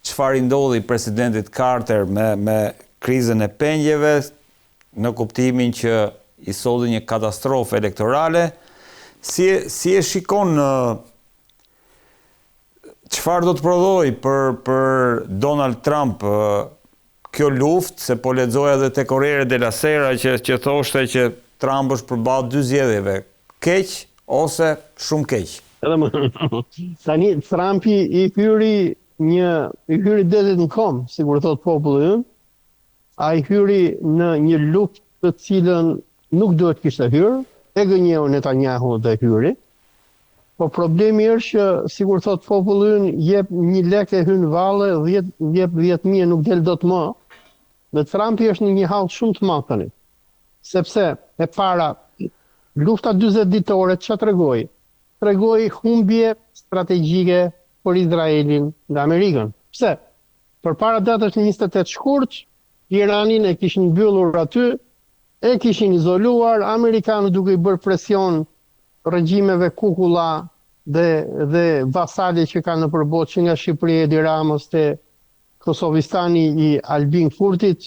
çfarë i ndodhi presidentit Carter me krizën e pengjeve, në kuptimin që i solli një katastrofë elektorale, si e shikon çfarë do të prodhoi për Donald Trump kjo luftë, se po lexoja edhe te Corriere della Sera që thoshte që Trump është përballë dy zgjedhjeve, keq ose shumë keq. Tani Trumpi i hyri detit në kom, sikur thot populli ynë. Ai hyri në një luftë të cilën nuk duhet kishte hyrë, e gënjeu Netanyahu dhe hyri. Po problemi është që, sikur thot populli ynë, jep një lekë e hyn valle, jep 10.000 nuk del dot më. Dhe Trumpi është në një hall shumë të madh tani. Sepse e para lufta 40 ditore ç'a tregoi? Tregoi humbje strategjike për Izraelin dhe Amerikën. Pse? Përpara datës 28 shkurt, Iranin e kishin mbyllur aty, e kishin izoluar, amerikanët duke i bërë presion regjimeve kukulla dhe vasale që kanë në përbot, që nga Shqipëria e Edi Ramës te Kosovistani i Albin Kurtit,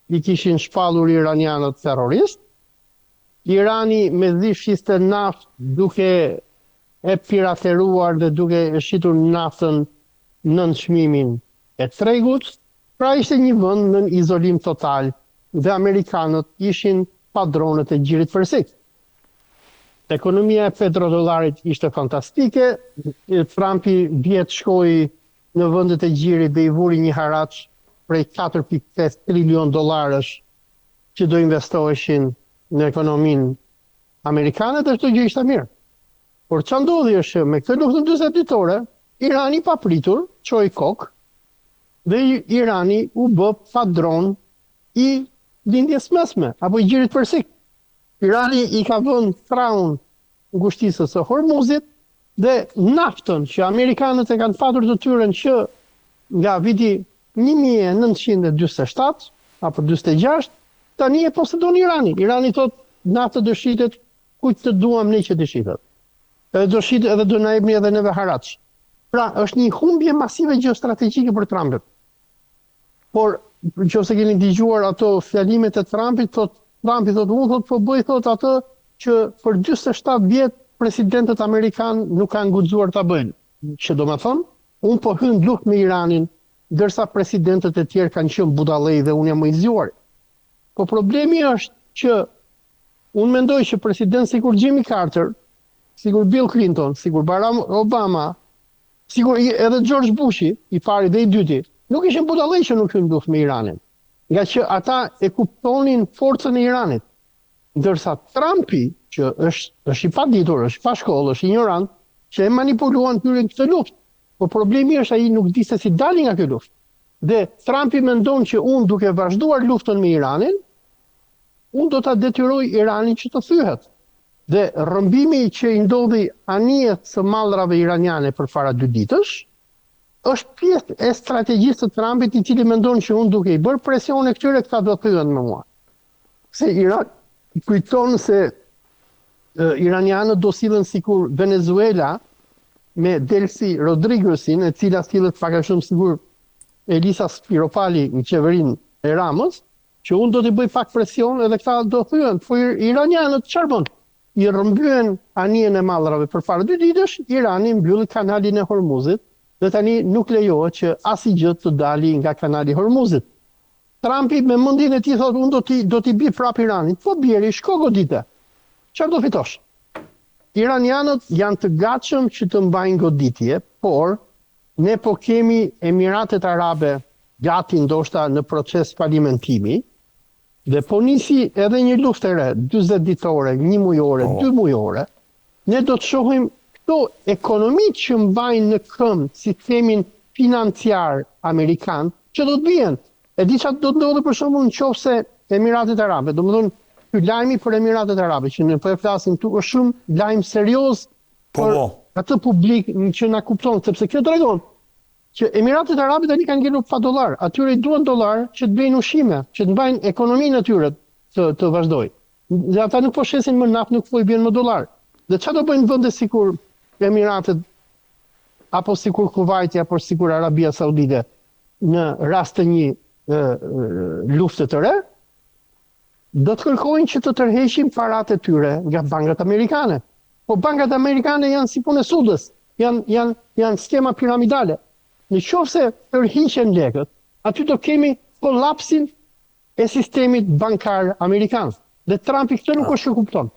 i kishin shpallur iranianët terrorist. Irani me dhishiste naftë duke e pirateruar dhe duke e shitur naftën nën çmimin e tregut, pra ishte një vend në izolim total dhe amerikanët ishin padronët e gjirit persik. Ekonomia e petrodollarit ishte fantastike, Trumpi vjet shkoi në vendet e gjirit dhe i vuri një haraç prej 4.5 trilion dollarësh që do investoheshin në ekonominë amerikane, dhe çdo gjë ishte mirë. Por ç'a ndodhi është me këtë luftën 40 ditore, Irani papritur çoi kokë dhe Irani u bë padron i lindjes mesme apo i gjirit persik. Irani i ka vënë traun ngushtisës së Hormuzit dhe naftën që amerikanët e kanë patur të tyren që nga viti 1947 apo 46, tani e posedon Irani. Irani thot naftë do shitet kujt të duam ne që të shitet. Edhe do shitet edhe do na jepni edhe neve haraç. Pra është një humbje masive gjeostrategjike për Trumpin. Por nëse keni dëgjuar ato fjalimet e Trumpit, Trumpi thot unë po bëj atë që për 47 vjet presidentët amerikanë nuk kanë guxuar ta bëjnë. Që do të thonë, unë po hyn luftë me Iranin, ndërsa presidentët e tjerë kanë qenë budallëj dhe unë jam më i zgjuar. Po problemi është që unë mendoj që president sikur Jimmy Carter, sikur Bill Clinton, sikur Barack Obama, sikur edhe George Bushi, i pari dhe i dyti, nuk ishin budallëj që nuk hyn luftë me Iranin. Nga që ata e kuptonin forcën e Iranit. Ndërsa Trumpi, që është i paditur, është i pa shkollë, është ignorant, që e manipuluan hyrjen këtë luftë. Po problemi është ai nuk di se si dali nga kjo luftë. Dhe Trumpi mendon që unë duke vazhduar luftën me Iranin, unë do ta detyroj Iranin që të thyhet. Dhe rrëmbimi që i ndodhi anijet së mallrave iraniane përpara 2 ditësh, është pjesë e strategjisë të Trumpit, i cili mendon që unë duke i bërë presion e këtyre këta do të thyhen me mua. Se Iran kujton se iranianët do sillen sikur Venezuela me Delcy Rodriguezin, e cila sillet pak a shumë sigur Elisa Spiropali në qeverinë e Ramës, që unë do t'i bëj pak presion edhe këta do thyen. Po iranianët çfarë bën? I rrëmbyen anijen e mallrave përpara 2 ditësh, Irani mbylli kanalin e Hormuzit dhe tani nuk lejohet që asgjë të dali nga kanali i Hormuzit. Trumpi me mendjen e tij thotë unë do t'i bi prap Iranit. Po bjeri, shko godite. Çfarë do fitosh? Iranianët janë të gatshëm që të mbajnë goditje, por ne po kemi Emiratet Arabe gati ndoshta në proces falimentimi, dhe po nisi edhe një luftë e re, 40 ditore, 1 mujore, 2 mujore, ne do të shohim këto ekonomitë që mbajnë në këmbë sistemin financiar amerikan, që do të bien. E di çfarë do të ndodhë për shembull nëse Emiratet Arabe, domethënë ky lajmi për Emiratet Arabe që ne po e flasim këtu është shumë lajm serioz për atë publik që na kupton, sepse kjo tregon që Emiratet Arabe tani kanë ngelur pa dollar, atyre i duan dollar që të bëjnë ushqime, që të mbajnë ekonominë e tyre të vazhdojë. Dhe ata nuk po shesin më naftë, nuk po i bën më dollar. Dhe çfarë do bëjnë vende sikur Emiratet apo sikur Kuwaiti apo sikur Arabia Saudite? në rast të një lufte të re, do të kërkojnë që të tërheqin paratë e tyre nga bankat amerikane. Po bankat amerikane janë si punë e sudës, janë skema piramidale. Në qoftë se tërhiqen lekët, aty do kemi kolapsin e sistemit bankar amerikan. Dhe Trumpi këtë nuk është që kupton.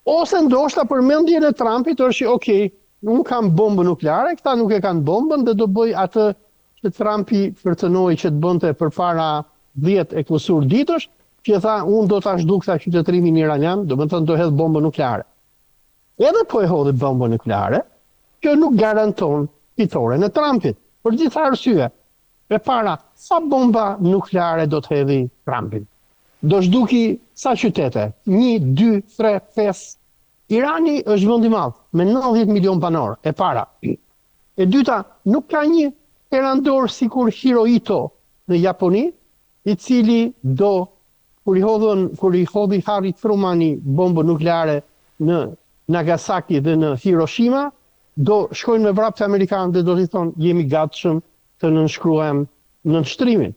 Ose ndoshta përmendjen e Trumpit është okay, nuk kam bombë nukleare, këta nuk e kanë bombën dhe do bëj atë që Trumpi kërcënoi që të bënte përpara 10 e kusur ditësh, që tha unë do ta zhduk sa qytetrimin iranian, do të thënë do hedh bombën nukleare. Edhe po e hodhi bombën nukleare, kjo nuk garanton fitoren e Trumpit, për disa arsye. E para, sa bomba nukleare do të hedhi Trumpi? Do zhduki sa qytete? 1, 2, 3, 5. Irani është vend i madh me 90 milion banor, e para. E dyta, nuk ka një perandor sikur Hirohito në Japoni, i cili kur i hodhi Harry Trumani bombën nukleare në Nagasaki dhe në Hiroshima, do shkojnë me vrapë të Amerikanë dhe do t'i thonë jemi gatshëm të nënshkruajmë nënshtrimin.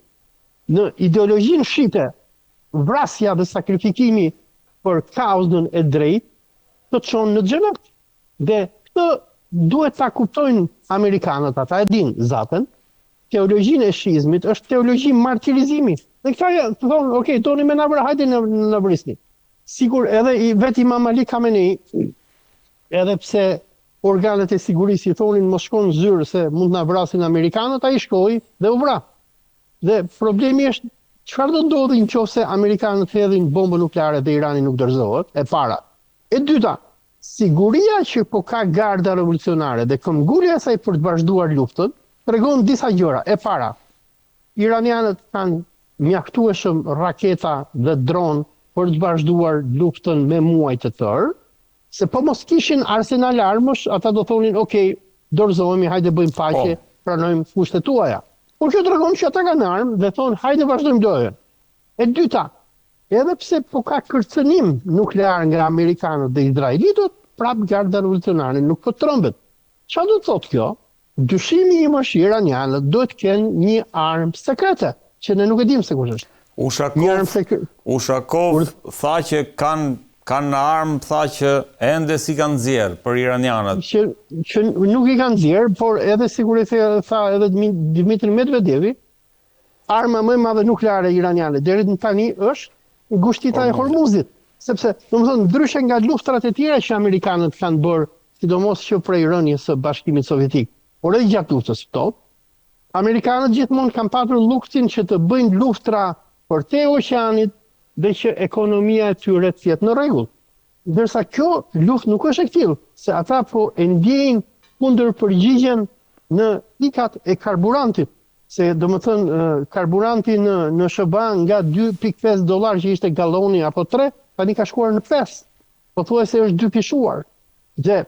Në ideologjinë shite, vrasja dhe sakrifikimi për kauzën e drejtë të çonë në xhenet. Dhe këtë duhet ta kuptojnë amerikanët, ata e dinë zaten. Teologjinë e shizmit është teologji martirizimi. Dhe këta thonë, okay, toni me na vrah, hajde në vrisni. Sigur edhe vetë Imam Ali Khamenei, edhe pse organet e sigurisë i thonin mos shkon zyrë se mund na vrasin amerikanët, ai shkoi dhe u vra. Dhe problemi është çfarë do ndodhi nëse amerikanët hedhin bombën nukleare dhe Irani nuk dorëzohet? E para. E dyta, siguria që po ka garda revolucionare dhe këmbgulja e saj për të vazhduar luftën tregon disa gjëra. E para, iranianët kanë mjaftueshëm raketa dhe dron për të vazhduar luftën me muaj të tërë, se po mos kishin arsenal armësh, ata do thonin, okay, dorëzohemi, hajde bëjmë paqe, pranojmë kushtet tuaja. Por kjo tregon që ata kanë armë dhe thonë, hajde vazhdojmë lojën. E dyta, edhe pse po ka kërcënim nuklear nga amerikanët dhe izraelitët, prap garda revolucionare nuk po trembet. Çfarë do të thotë kjo? Dyshimi im është iranianët duhet të kenë një armë sekrete, që ne nuk e dimë se kush është. Ushakov tha që kanë në armë, tha që ende si kanë nxjerr për iranianët. Që nuk i kanë nxjerr, por edhe sigurisht tha edhe Dmitri Medvedevi, arma më e madhe nukleare iraniane deri tani është ngushtita e Hormuzit, sepse domethënë ndryshe nga luftrat e tjera që amerikanët kanë bërë, sidomos që prej rënies së Bashkimit Sovjetik, por edhe gjatë luftës sot, amerikanët gjithmonë kanë patur luksin që të bëjnë luftra për te oqeanit dhe që ekonomia e tyre të jetë në rregull. Ndërsa kjo luftë nuk është e tillë, se ata po e ndjejnë kundër përgjigjen në pikat e karburantit, se domethënë karburanti në SBA nga $2.5 që ishte galloni apo 3, tani ka shkuar në 5. Pothuajse është dyfishuar. Dhe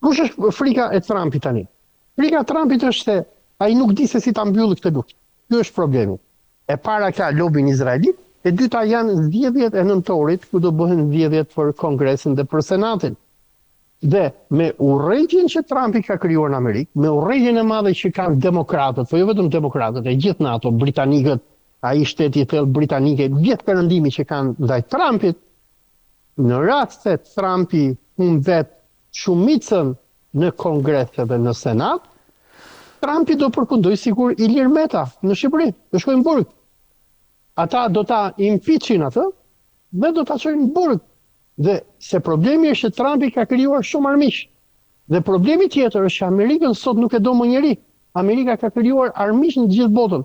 kush është frika e Trumpit tani? Frika e Trumpit është se ai nuk di se si ta mbyllë këtë luftë. Ky është problemi. E para ka lobin izraelit, e dyta janë zgjedhjet e nëntorit, ku do bëhen zgjedhjet për Kongresin dhe për Senatin. Dhe me urrëtitjen që Trumpi ka krijuar në Amerikë, me urrëtitjen e madhe që kanë demokratët, po jo vetëm demokratët, e gjithë NATO, britanikët, ai shteti i thellë britanike, gjithë perëndimi që kanë ndaj Trumpit, në rast se Trumpi humbet shumicën në Kongres dhe në Senat, Trumpi do përkundoj sikur Ilir Meta në Shqipëri, do shkojnë në burg. Ata do ta impeachin atë dhe do ta çojnë në burg. Dhe se problemi është që Trumpi ka krijuar shumë armiq. Dhe problemi tjetër është që Amerikën sot nuk e do më njeri. Amerika ka krijuar armiq në gjithë botën.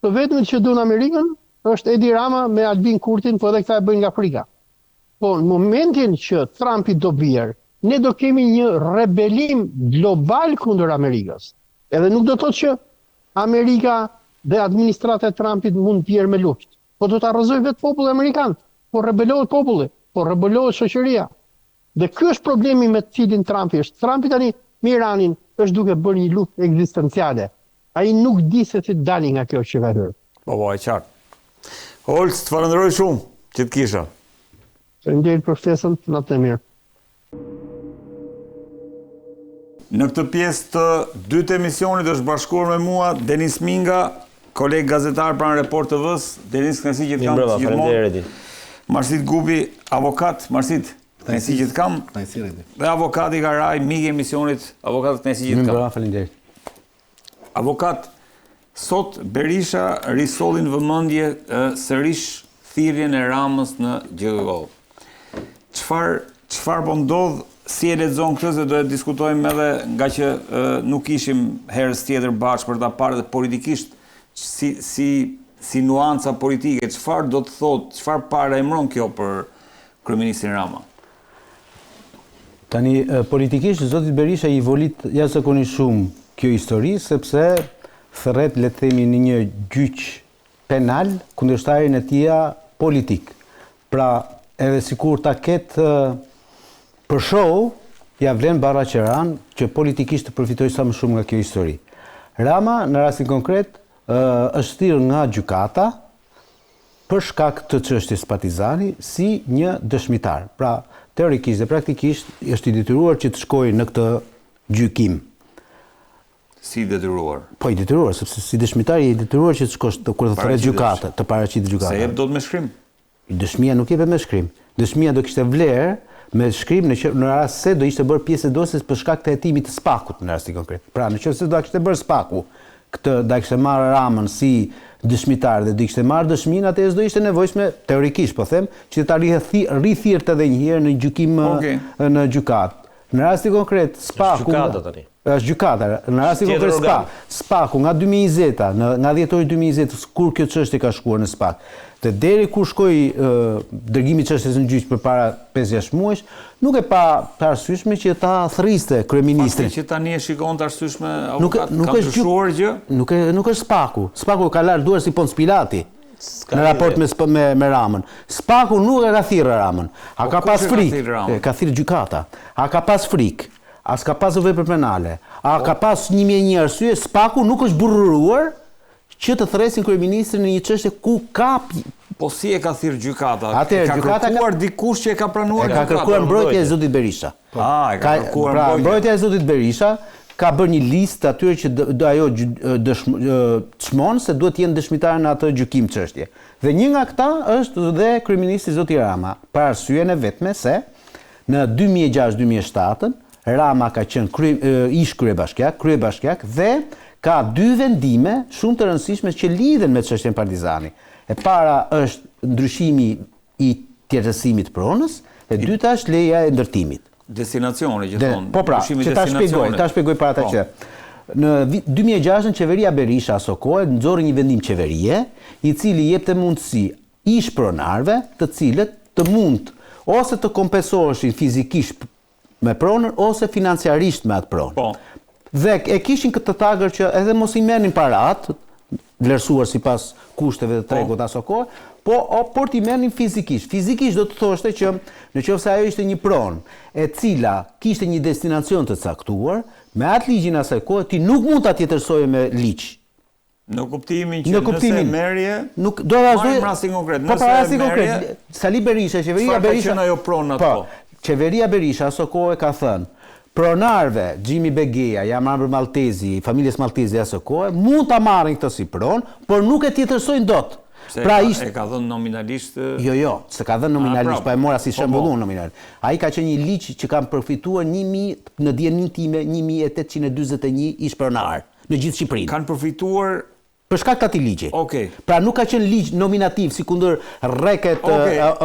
Të vetmit që duan Amerikën është Edi Rama me Albin Kurtin, po edhe këta e bëjnë nga Afrika. Po në momentin që Trumpi do bjerë, ne do kemi një rebelim global kundër Amerikës. Edhe nuk do thotë që Amerika dhe administrata e Trumpit mund të bjerë me luftë. Po do të arrëzoj vetë populli amerikan, po rebelohet populli, po rebelohet shoqëria. Dhe ky është problemi me të cilin Trumpi është. Trumpi tani me Iranin është duke bërë një luftë ekzistenciale. Ai nuk di se si dali nga kjo qeveri. Po, e qartë. Holc, të falenderoj shumë që të kisha. Faleminderit për ftesën, natë e mirë. Në këtë pjesë të dytë emisionit është bashkuar me mua Denis Minga, koleg gazetar pranë Report TV-s, Denis Knesi që të kam Mirë, faleminderit. Marsit Gubi, avokat, Marsit Knesi që të kam, dhe avokati Karaj, mik e emisionit, avokat Knesi që të kam. Mirë, faleminderit. Avokat, sot Berisha risollin vëmendje sërish thirrjen e Ramës në GKO. Çfarë po ndodh? Si e lexon këtë se do e diskutojmë edhe nga që nuk ishim herës tjetër bashkë për ta parë dhe politikisht si nuanca politike, çfarë do të thotë, çfarë paralajmëron kjo për kryeministin Rama? Tani politikisht zoti Berisha i volit jashtëzakonisht shumë kjo histori sepse thërret, le të themi, në një gjyq penal kundërshtarin e tij politik. Pra, edhe sikur ta ketë për show, ja vlen Barra Qeran që politikisht të përfitoj sa më shumë nga kjo histori. Rama, në rastin konkret, është thirrur nga gjykata për shkak të çështjes Partizani si një dëshmitar. Pra, teorikisht dhe praktikisht është i detyruar që të shkojë në këtë gjykim. Si detyruar? Po i detyruar, sepse si dëshmitar i detyruar që të shkosh kur të thret gjykata, të paraqitet gjykata. Se jep dot me shkrim? Dëshmia nuk jepet me shkrim. Dëshmia do kishte vlerë me shkrim në rast se do ishte bërë pjesë e dosjes për shkak të hetimit të SPAK-ut në rastin konkret. Pra, nëse do kishte bërë SPAK-u, këtë do kishte marrë Ramën si dëshmitar dhe do kishte marrë dëshminë, atëherë do ishte nevojshme teorikisht, po them, që ta rithirrte edhe një herë në gjykim në gjykatë. Në rastin konkret SPAK-u është gjykata. Në rastin konkret SPAK-u nga 2020, nga 10 orë 2020, kur kjo çështje ka shkuar në SPAK, dhe deri kur shkoi dërgimi i çështjes në gjyq përpara 5-6 muajsh, nuk e pa të arsyeshme që ta thërriste kryeministrin. Që tani e shikon të arsyeshme avokat, ka ndryshuar gjë? Nuk është SPAK-u. SPAK-u ka larë duar si Ponc Pilati në raport me Ramën. SPAK-u nuk e ka thirrë Ramën. A ka pas frikë? Ka thirrë gjykata. A ka pas frikë? A s'ka pas vepër penale? A ka pas 1001 arsye? SPAK-u nuk është burruar që të thresin kryeministrin në një çështje ku ka. Po si e ka thirrë gjykata? Atëherë gjykata ka kërkuar dikush që e ka pranuar gjykata. Ka kërkuar mbrojtja e zotit Berisha. E ka kërkuar mbrojtja. Mbrojtja e zotit Berisha ka bërë një listë atyre që ajo çmon se duhet të jenë dëshmitarë në atë gjykim çështje. Dhe një nga këta është dhe kryeministri zoti Rama, për arsyeën e vetme se në 2006-2007 Rama ka qenë ish kryebashkiak dhe ka dy vendime shumë të rëndësishme që lidhen me çështjen Partizani. E para është ndryshimi i tjetërsimit pronës, e dyta është leja e ndërtimit. Destinacioni që thonë. Po pra, që ta shpjegoj para ata që në 2006 qeveria Berisha aso kohë nxorri një vendim qeverie, i cili jepte mundësi ish pronarve, të cilët të mund ose të kompensoheshin fizikisht me pronën ose financiarisht me atë pronë. Po. Dhe e kishin këtë tagër që edhe mos i merrnin parat, vlerësuar sipas kushteve të tregut aso kohë, por t'i merrnin fizikisht. Fizikisht do të thoshte që nëse ajo ishte një pronë e cila kishte një destinacion të caktuar, me atë ligjin asaj kohe ti nuk mund ta tjetërsoje me ligj. Në kuptimin që nëse merje, nuk do ta vazhdoj rastin konkret. Nëse merje, Sali Berisha, qeveria Berisha, ka qenë ajo pronë ato. Qeveria Berisha aso kohë ka thënë pronarve, Gjimi Begeja, Jamambër Maltezi, familjes Maltezi aso kohë, mund ta marrin këtë si pronë, por nuk e tjetërsojnë dot. Pra e ka dhënë nominalisht? Jo, se ka dhënë nominalisht, pa e mora si shembull nominal. Ai ka qenë një ligj që kanë përfituar 1000 në dijenin time 1841 ish pronar në gjithë Shqipërinë. Kanë përfituar për shkak të atij ligji. Okej. Pra nuk ka qenë ligj nominativ si kundër rreket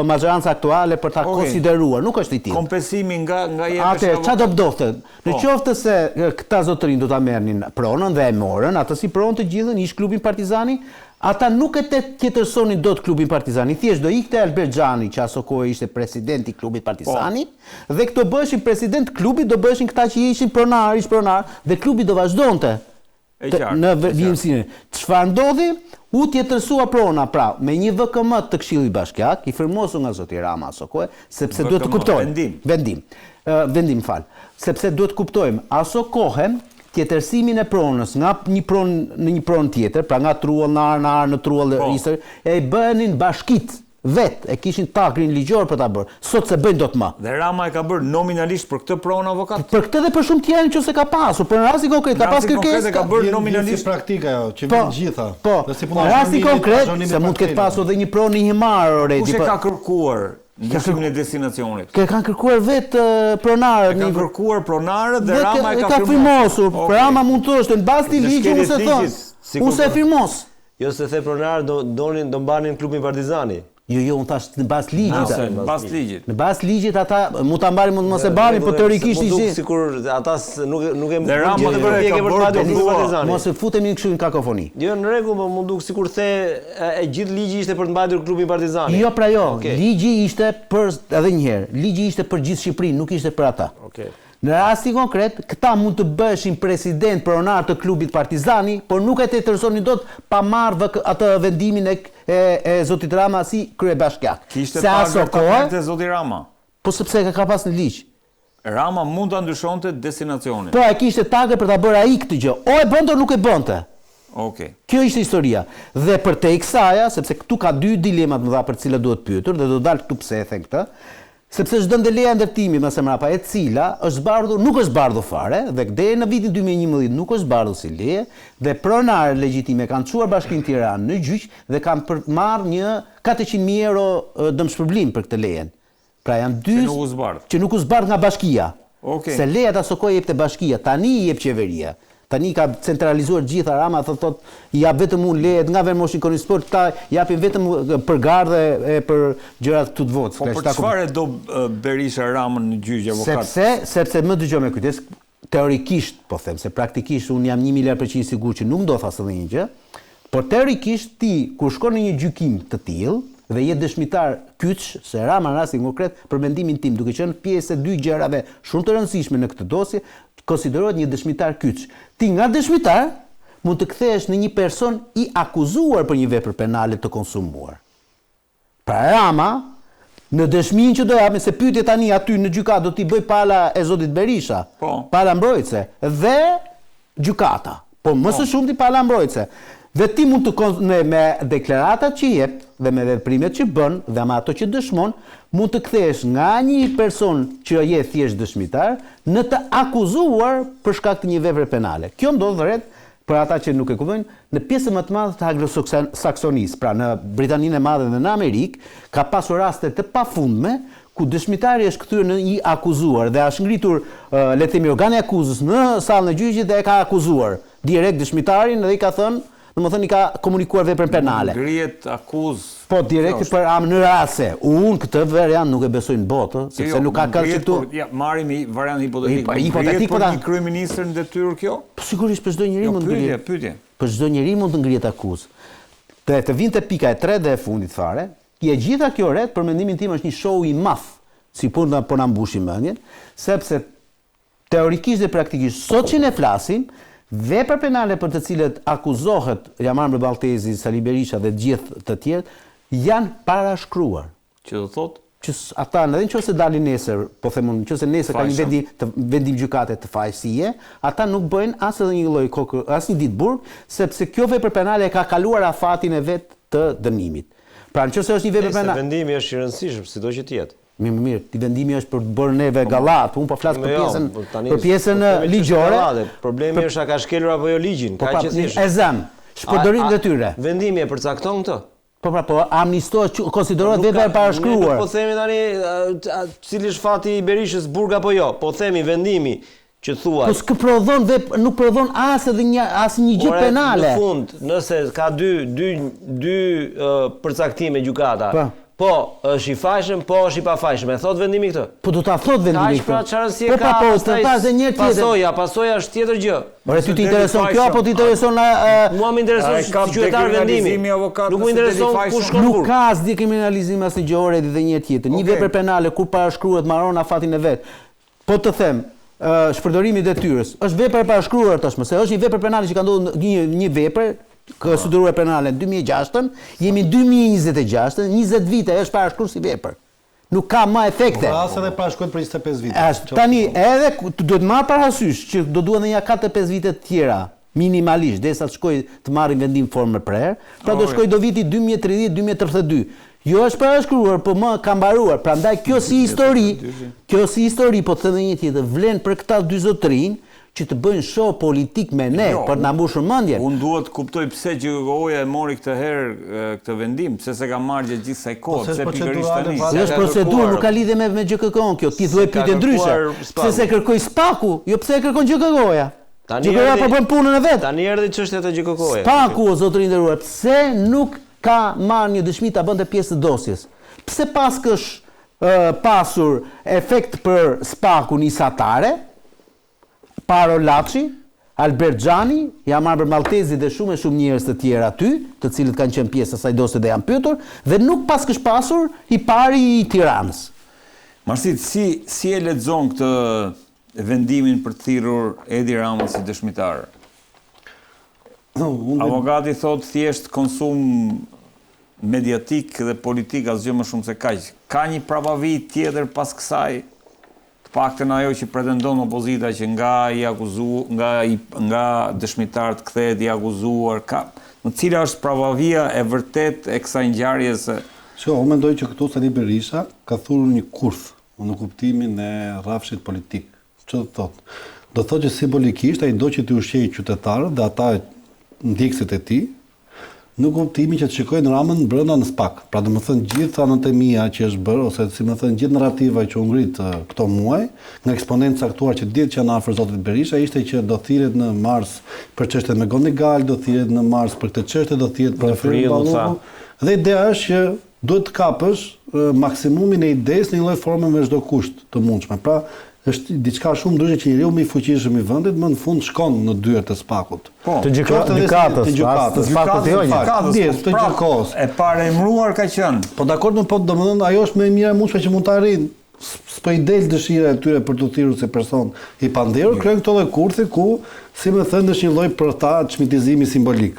majoranca aktuale për ta konsideruar, nuk është i tillë. Kompensimi nga jepja. Atëherë çfarë do bëfte? Në qoftë se këta zotërin do ta merrnin pronën dhe e morën, atë si pronë të gjithën ish klubin Partizani, ata nuk e tjetërsonin dot klubin Partizani, thjesht do ikte Albert Xhani, që aso kohë ishte presidenti i klubit Partizani, dhe këto bëheshin president klubit, do bëheshin këta që ishin pronar, dhe klubi do vazhdonte. Në vijimsinë. Çfarë ndodhi? U tjetërsua prona, pra, me një VKM të Këshillit Bashkiak, i firmosur nga zoti Rama aso kohë, sepse duhet të kuptojmë. Vendim, sepse duhet të kuptojmë, aso kohë tjetërsimin e pronës nga një pronë në një pronë tjetër, pra nga truall në arë në truall e bënin bashkit vetë, e kishin takrin ligjor për ta bërë. Sot se bëjnë dot më. Dhe Rama e ka bërë nominalisht për këtë pronë avokat. Për këtë dhe për shumë tjerë nëse ka pasur, për në rasti konkret ka pas kërkesë. Ka bërë nominalisht praktika ajo, që vjen gjitha. Po, në rasti konkret, se mund të ketë pasur edhe një pronë himar oreti. Kush e ka kërkuar ndryshimin e destinacionit? Kanë kërkuar vetë pronarët. Kanë kërkuar pronarët dhe Rama e ka firmosur. Rama mund të është në bazë të ligjit unë se thon. Unë se firmos. Jo se the pronarët do mbanin klubin Partizani. Jo, unë thash në bazë ligjit. Në bazë ligjit. Në bazë ligjit ata mund ta mbarin, mund mos e banin, por teorikisht ishin. Sikur ata nuk e Dhe Rama të bërë ka bërë klubin Partizani. Mos e futemi në kështu në kakofoni. Jo, në rregull, më duk sikur the e gjithë ligji ishte për të mbajtur klubin Partizani. Jo, pra jo. Ligji ishte për edhe një herë, ligji ishte për gjithë Shqipërinë, nuk ishte për ata. Okej. Në rasti konkret, këta mund të bëshin president pronar të klubit Partizani, por nuk e të interesonin dot pa marrë atë vendimin e zotit Rama si kryebashkiak. Kishte pagar të zoti Rama. Po sepse ka pas në ligj. Rama mund ta ndryshonte destinacionin. Po, e kishte tagë për ta bërë ai këtë gjë. O e bënte o nuk e bënte. Okej. Kjo ishte historia. Dhe për te kësaja, sepse këtu ka dy dilemat më dha për cilat duhet pyetur, dhe do dalë këtu pse e them këtë. Sepse çdo leja ndërtimi më së mrapa e cila është zbardhur, nuk është zbardhur fare, dhe deri në vitin 2011 nuk është zbardhur si leje, dhe pronarët legjitime kanë çuar Bashkinë Tiranë në gjyq dhe kanë marrë një 400.000 euro dëmshpërblim për këtë lejen. Pra janë dy që nuk u zbardh nga bashkia. Se leja ta sokoi jep te bashkia, tani i jep qeveria. Tani ka centralizuar gjitha Rama, thot i jap vetëm unë lejet nga Vermoshin Konisport, këta japin vetëm për gardhe e për gjërat këtu të votë. Po për çfarë do Berisha Ramën në gjyq avokat? Sepse më dëgjoj me kujdes, teorikisht po them, se praktikisht unë jam 100% sigurt që nuk ndodh asnjë një gjë, por teorikisht ti kur shkon në një gjykim të tillë dhe je dëshmitar kyç, se Rama në rastin konkret për mendimin tim, duke qenë pjesë e dy gjërave shumë të rëndësishme në këtë dosje, konsiderohet një dëshmitar kyç. Ti nga dëshmitar mund të kthehesh në një person i akuzuar për një vepër penale të konsumuar. Pra Rama, në dëshminë që do japin, se pyetje tani aty në gjykatë do t'i bëj pala e zotit Berisha, pala mbrojtëse dhe gjykata. Po më së shumti pala mbrojtëse. Dhe ti mund të me deklaratat që jep dhe me veprimet që bën dhe me ato që dëshmon, mund të kthehesh nga një person që je thjesht dëshmitar në të akuzuar për shkak të një vepre penale. Kjo ndodh rreth për ata që nuk e kuptojnë në pjesën më të madhe të Anglo-Saksonisë, pra në Britaninë e Madhe dhe në Amerikë, ka pasur raste të pafundme ku dëshmitari është kthyer në një akuzuar dhe është ngritur le të themi organi akuzës në sallën e gjyqit dhe e ka akuzuar direkt dëshmitarin dhe i ka thënë, domethënë i ka komunikuar veprën penale. Ngrihet akuzë. Po direkt për në rast se unë këtë variant nuk e besoj në botë, sepse nuk ka kërcë këtu. Ja, marrim variant hipotetik. Hipotetik për një kryeministër në detyrë kjo? Po sigurisht për çdo njeri mund të ngrihet. Pyetje. Për çdo njeri mund të ngrihet akuzë. Të vinte pika e 3 dhe e fundit fare, e gjitha kjo rreth për mendimin tim është një show i madh, si po na mbushim mendjen, sepse teorikisht dhe praktikisht sot që ne flasim, vepra penale për të cilët akuzohet Jamar Baltezi, Sali Berisha dhe gjithë të tjerë janë parashkruar. Që do thotë që ata edhe nëse dalin nesër, po them unë, nëse nesër ka një vendim gjykate të fajësie, ata nuk bëjnë as edhe një lloj kokë, as një ditë burg, sepse kjo vepër penale ka kaluar afatin e vet të dënimit. Pra nëse është një vepër penale, vendimi është i rëndësishëm, sido që të jetë. Mirë, ti vendimi është për të bërë neve gallat, unë po flas për pjesën ligjore. Problemi është a ka shkelur apo jo ligjin, ka që thjesht. E zëm, shpërdorim detyre. Vendimi e përcakton këtë? Po amnistohet, konsiderohet vepër e parashkruar. Po themi tani cili është fati i Berishës, burg apo jo? Po themi vendimi që thuaj. Po nuk prodhon as një gjë penale. Në fund, nëse ka dy përcaktime gjykata. Po, është i fajshëm, po është i pafajshëm. E thot vendimi këtë? Po do ta thot vendimi këtë. Kaq pra çfarë si ka? Po, të thash edhe një tjetër. Pasoja është tjetër gjë. Ore ty intereson kjo apo ti intereson mua më intereson qytetar vendimi. Nuk më intereson ku shkon burg. Nuk ka as dekriminalizim as një gjë ore dhe një tjetër. Një vepër penale kur parashkruhet marron afatin e vet. Po të them, shpërdorimi i detyrës është vepër e parashkruar tashmë, se është një vepër penale që ka ndodhur një vepër konsideruar penale në 2006, jemi në 2026, 20 vite është parashkruar si vepër. Nuk ka më efekte. As edhe parashkruhet për 25 vite. Tani edhe duhet marr parasysh që do duhen edhe 4-5 vite të tjera minimalisht, derisa të shkoj të marrin vendim formë prerë, pra do shkoj do viti 2030-2032. Jo është parashkruar, po më ka mbaruar. Prandaj kjo si histori, po të thënë një tjetër, vlen për këta dy zotërinj që të bëjnë show politik me ne për të na mbushur mendjen. Unë duhet kuptoj pse GKK-ja e mori këtë herë këtë vendim, pse se ka marrë gjatë gjithë kësaj kohë, pse pikërisht tani. Kjo është procedurë, nuk ka lidhje me GKK-n kjo. Ti thuaj pyetje ndryshe. Pse se kërkoi Spaku, jo pse e kërkon GKK-ja. GKK-ja po bën punën e vet. Tani erdhi çështja e GKK-ja. Spaku, o zotërinj nderuar, pse nuk ka marrë një dëshmi ta bënte pjesë të dosjes? Pse paskësh pasur efekt për Spakun isatare? Paro Laçi, Albert Xhani, jam marrë për Maltezi dhe shumë njerëz të tjerë aty, të cilët kanë qenë pjesë asaj dosje dhe janë pyetur, dhe nuk paskësh pasur i pari i Tiranës. Marsit, si e lexon këtë vendimin për të thirrur Edi Ramën si dëshmitar? Avokati thot thjesht konsum mediatik dhe politik asgjë më shumë se kaq. Ka një prapavi tjetër pas kësaj? Paktën ajo që pretendon opozita që nga dëshmitarët kthehet i akuzuar, në cila është pravavia e vërtet e kësaj ngjarjes? Unë mendoj që këtu Sali Berisha ka thurur një kurth në kuptimin e rrafshit politik. Ç'do të thotë? Do thotë që simbolikisht ai do që të ushqejë qytetarët dhe ata ndjekësit e tij, në kuptimin që të shikojnë Ramën brenda në SPAK. Pra domethënë gjithë anatemia që është bërë ose si më thënë gjithë narrativa që u ngrit këto muaj nga eksponentë caktuar që dihet që janë afër zotit Berisha ishte që do thirret në mars për çështjen me Gonigal, do thirret në mars për këtë çështje, do thirret për Balluku. Dhe ideja është që duhet të kapësh maksimumin e idesë në një lloj forme me çdo kusht të mundshme. Pra është diçka shumë ndryshe që njeriu më i fuqishëm i vendit më në fund shkon në dyert e SPAK-ut. Të gjykatës. E paremruar ka qenë. Po dakord, po domethënë ajo është më e mira e mundshme që mund ta arrin. S'po i del dëshira e tyre për të thirrur si person i panderur, krijojnë këto lloj kurthi ku, si më thënë, është një lloj për ta çmitizimi simbolik.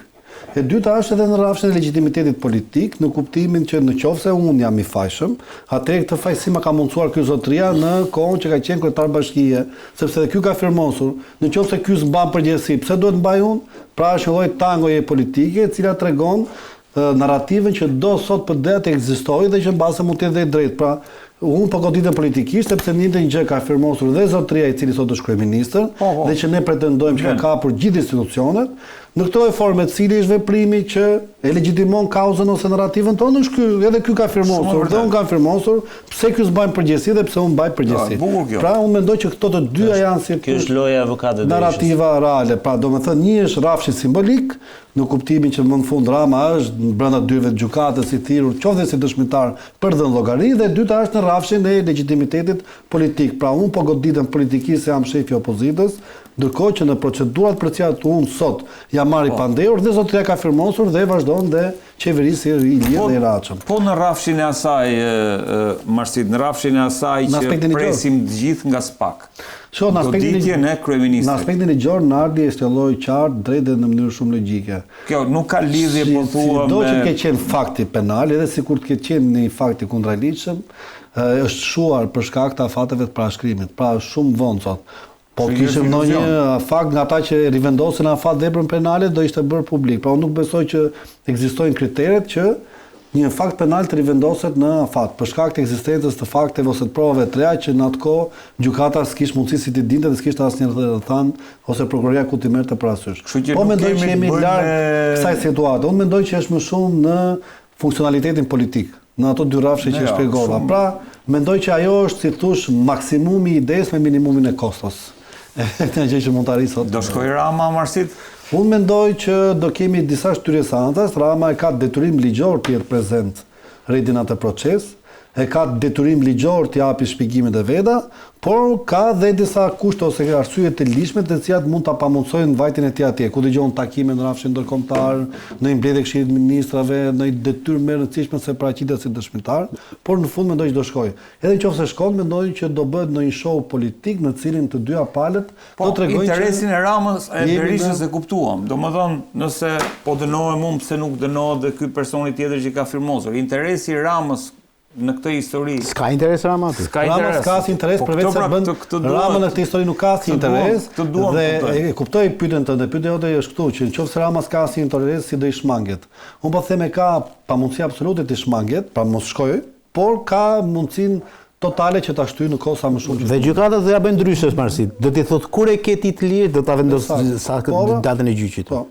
E dyta është edhe në rrafshin e legitimitetit politik, në kuptimin që nëse unë jam i fajshëm, atëherë këtë fajësi më ka mundsuar ky zotëria në kohën që ka qenë kryetar bashkie, sepse edhe ky ka firmosur, nëse ky s'mban përgjegjësi, pse duhet mbaj unë? Pra është një lloj tangoje politike e cila tregon narrativën që do sot për det të ekzistojë dhe që mbase mund të jetë dhe drejt. Pra unë po goditem politikisht sepse një gjë ka firmosur dhe zotëria i cili sot është kryeministër dhe që ne pretendojmë që ka kapur gjithë institucionet. Në këtë formë cili është veprimi që e legjitimon kauzën ose narrativën tonë është ky, edhe ky ka firmosur, dhe unë kam firmosur, pse ky s'bajnë përgjegjësi dhe pse unë mbaj përgjegjësi. Pra unë mendoj që këto të dyja janë si kjo është loja e avokatit narrativa reale. Pra domethënë një është rrafshi simbolik, në kuptimin që më në fund Rama është brenda dyrëve të gjykatës i thirrur qoftë si dëshmitar për dhënë llogari dhe dyta është në rrafshin e legitimitetit politik. Pra unë po goditem politikisht se jam shefi i opozitës, ndërkohë që në procedurat për cilat unë sot jam marrë i panderur dhe zotëria ka firmosur dhe vazhdon dhe qeverisë i lirë dhe i rachëm. Po në rrafshin e asaj, Marsit, në rrafshin e asaj që presim të gjithë nga SPAK. Goditjen e kryeministrit. Në aspektin e gjor Nardi e shtjelloi qartë, drejt dhe në mënyrë shumë logjike. Kjo nuk ka lidhje po thua me... Do që ke qenë fakti penal, edhe sikur të ke qenë një fakti kundërligjshëm, është shuar për shkak të afateve të parashkrimit. Pra shumë vonë sot. Po kishim ndonjë fakt nga ata që rivendosin afat veprën penale do ishte bërë publik. Pra unë nuk besoj që ekzistojnë kriteret që një fakt penal të rivendoset në afat për shkak të ekzistencës të fakteve ose të provave të reja që në atë kohë gjykata s'kish mundësi si të dinte dhe s'kishte asnjë rrethant ose prokuroria ku t'i merrte parasysh. Po mendoj që jemi larg kësaj situate. Unë mendoj që është më shumë në funksionalitetin politik, në ato dy rrafshe që shpjegova. Pra mendoj që ajo është si thosh maksimumi i idesë me minimumin e kostos. Në gjë që mund të arrijë sot. Do shkoj Rama, Marsit? Unë mendoj që do kemi disa shtyresantës. Rama e ka detyrim ligjor të jetë prezent rreth atë proces, e ka detyrim ligjor të japi shpjegimet e veta, por ka dhe disa kushte ose arsye të lishme të cilat mund ta pamundsojnë vajtjen e tij atje. Ku dëgjon takime në rrafshin ndërkombëtar, në mbledhje këshillit ministrave, në një detyrë më e rëndësishme se paraqitet si dëshmitar, por në fund mendoj që do shkojë. Edhe nëse shkon, mendoj që do bëhet ndonjë show politik në cilin të dyja palët do tregojnë interesin e Ramës e Berishës e kuptuam. Domethënë, nëse po dënohem unë, pse nuk dënohet dhe ky personi tjetër që ka firmosur. Interesi i Ramës në këtë histori. S'ka interes Rama aty. S'ka Rama interes. s'ka as interes, Po përveç këto se pra, bën këtë duan- Rama në këtë histori nuk ka as këtë interes. këtë duan Dhe kuptoj. e kuptoj pyetjen tënde. Pyetja jote është këtu që nëse Rama s'ka as interes, si do i shmanget. Unë po them e ka pamundësi absolute të shmanget, pra mos shkojë, por ka mundësinë totale që ta shtyjë në kohë sa më shumë. Dhe gjykata do ja bëjë ndryshe Marsit. Do t'i thotë kur e ke ti të lirë, do ta vendos Saktë. sa Po, po. datën e gjyqit. Po.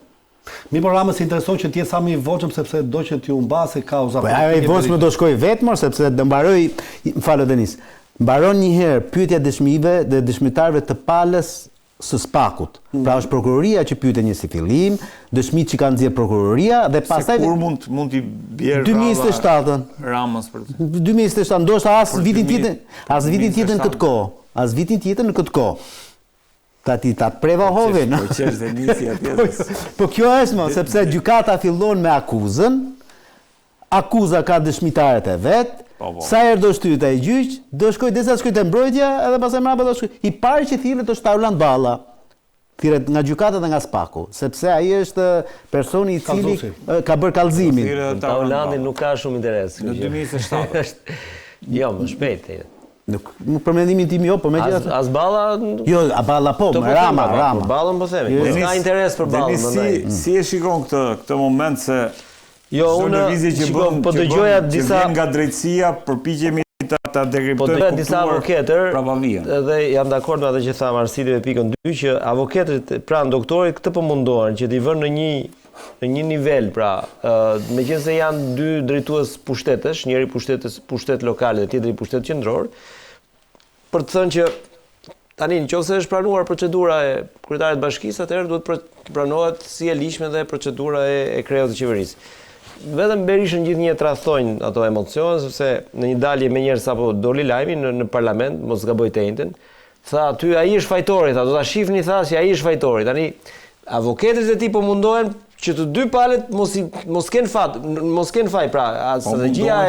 Mi por Rama s'intereson që t'jetë sa më i voqëm sepse do që t'ju mbase kauza. Po ajo i vonë më do shkoj vetëm sepse do mbaroj, më falë Denis. Mbaron një herë pyetja dëshmive dhe dëshmitarëve të palës së Spakut. Pra është prokuroria që pyetet një si fillim, dëshmitë që kanë nxjerr prokuroria dhe pastaj Kur mund t'i bjerë 2007-ën. Ramës për të. 2007, ndoshta as Për vitin 2000 tjetër, as vitin tjetër në këtë kohë. As vitin tjetër në këtë kohë. Ta preva hoven. Po qesh dhe nisi atje. Po kjo është më, sepse gjykata fillon me akuzën, akuza ka dëshmitarët e vet, Po. sa herë do shtyhet ai gjyq, do shkoj desa shkoj te mbrojtja, edhe pastaj mbrapa do shkoj. I pari që thirret është Taulant Balla. Thirret nga gjykata dhe nga Spaku, sepse ai është personi i cili ka bërë kallëzimin. Taulandi nuk ka shumë interes. Në 2007. Jo, më shpejt. Nuk për mendimin tim jo, po megjithatë. As Balla. Jo, Balla po, Rama. Ballën po themi. Ka interes për Ballën, prandaj. Si e shikon këtë moment se Jo, unë po dëgjoja disa nga drejtësia përpiqemi ta dekriptojmë po disa avokatër pravavia. Dhe jam dakord me atë që tha Marsili me pikën 2 që avokatët pranë doktorit këtë po mundohen që t'i vënë në një nivel, pra, meqense janë dy drejtues pushtetësh, njëri pushtet lokal dhe tjetri pushtet qendror, për të thënë që tani nëse është pranuar procedura e kryetarit të bashkisë, atëherë duhet pranohet si e ligjshme dhe procedura e kreut të qeverisë. Vetëm Berishën gjithnjë tradhtojnë ato emocione, sepse në një dalje me njerëz sapo doli lajmi në parlament, mos gaboj të njëjtën, tha aty ai është fajtori, tha do ta shihni tha se ai është fajtori. Tani avokatët e tij po mundohen që të dy palët mos kenë fat, mos kenë faj, pra strategjia